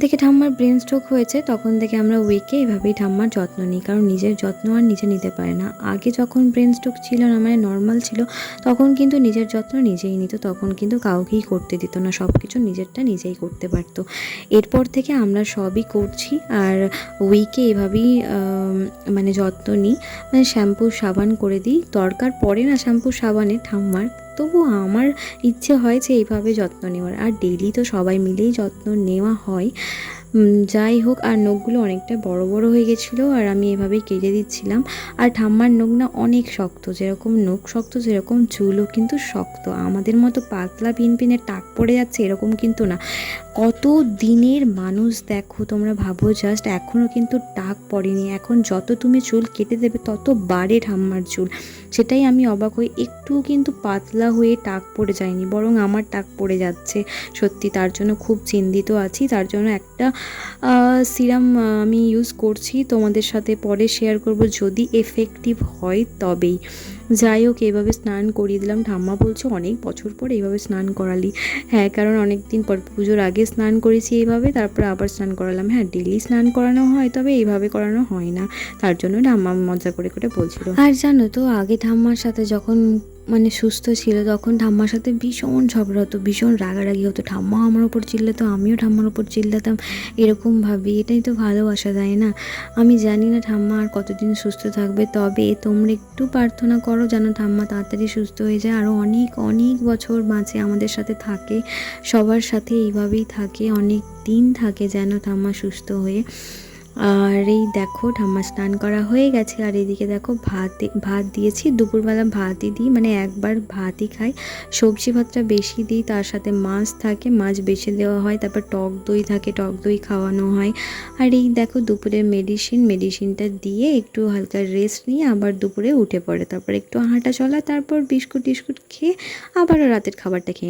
থেকে ঠাম্মার brain stroke হয়েছে তখন থেকে আমরা উইকে এভাবেই ঠাম্মার যত্ন নিই, কারণ নিজের যত্ন আর নিজে নিতে পারে না। আগে যখন ব্রেন স্ট্রোক ছিল না, মানে নর্মাল ছিল, তখন কিন্তু নিজের যত্ন নিজেই নিত, তখন কিন্তু কাউকেই করতে দিত না, সব কিছু নিজেরটা নিজেই করতে পারতো। এরপর থেকে আমরা সবই করছি আর উইকে এভাবেই মানে যত্ন নিই, মানে শ্যাম্পু সাবান করে দিই, দরকার পড়ে না শ্যাম্পু সাবানে ঠাম্মার, তবু আমার ইচ্ছে হয় যে এইভাবে যত্ন নেওয়ার। আর ডেইলি তো সবাই মিলেই যত্ন নেওয়া হয়। যাই হোক, আর নখগুলো অনেকটা বড় বড় হয়ে গেছিলো আর আমি এভাবেই কেটে দিচ্ছিলাম। আর ঠাম্মার নখ না অনেক শক্ত, যেরকম নখ শক্ত সেরকম চুলও কিন্তু শক্ত, আমাদের মতো পাতলা পিনপিনে টাক পড়ে যাচ্ছে এরকম কিন্তু না। কত দিনের মানুষ দেখো তোমরা, ভাবো জাস্ট, এখনও কিন্তু টাক পড়েনি। এখন যত তুমি চুল কেটে দেবে তত বাড়ে ঠাম্মার চুল, সেটাই আমি অবাক হই। একটুও কিন্তু পাতলা হয়ে টাক পড়ে যায়নি, বরং আমার টাক পড়ে যাচ্ছে। সত্যি তার জন্য খুব চিন্তিত আছি। তার জন্য একটা সিরাম আমি ইউজ করছি, তোমাদের সাথে পরে শেয়ার করব, যদি এফেক্টিভ হয় তবেই। যাই হোক, এইভাবে স্নান করিয়ে দিলাম। ঠাম্মা বলছে অনেক বছর পর এইভাবে স্নান করালি। হ্যাঁ, কারণ অনেক দিন পর পুজোর আগে স্নান করেছি এইভাবে, তারপরে আবার স্নান করালাম। হ্যাঁ, ডেলি স্নান করানো হয়, তবে এইভাবে করানো হয় না। তার জন্য ঠাম্মা মজা করে করে বলছিল। আর জানো তো, আগে ঠাম্মার সাথে যখন মানে সুস্থ ছিল তখন ঠাম্মার সাথে ভীষণ ঝগড়া হতো, ভীষণ রাগারাগি হতো। ঠাম্মা আমার ওপর চিল্লাতো, আমিও ঠাম্মার ওপর চিল্লাতাম, এরকম ভাবি। এটাই তো ভালোবাসা, তাই না? আমি জানি না ঠাম্মা আর কতদিন সুস্থ থাকবে, তবে তোমরা একটু প্রার্থনা করো যেন ঠাম্মা তাড়াতাড়ি সুস্থ হয়ে যায়, আরও অনেক অনেক বছর বাঁচে, আমাদের সাথে থাকে, সবার সাথে এইভাবেই থাকে, অনেক দিন থাকে যেন ঠাম্মা সুস্থ হয়ে। আর এই দেখো ঠাম্মা স্নান করা হয়ে গেছে, আর এদিকে দেখো ভাত দিয়েছি। দুপুরবেলা ভাতই দিই, মানে একবার ভাতই খাই, সবজি ভাতটা বেশি দিই, তার সাথে মাছ থাকে, মাছ বেশি দেওয়া হয়, তারপর টক দই থাকে, টক দই খাওয়ানো হয়। আর এই দেখো দুপুরে মেডিসিনটা দিয়ে একটু হালকা রেস্ট নিয়ে আবার দুপুরে উঠে পড়ে, তারপর একটু হাঁটা চলা, তারপর বিস্কুট টিস্কুট খেয়ে আবারও রাতের খাবারটা খেয়ে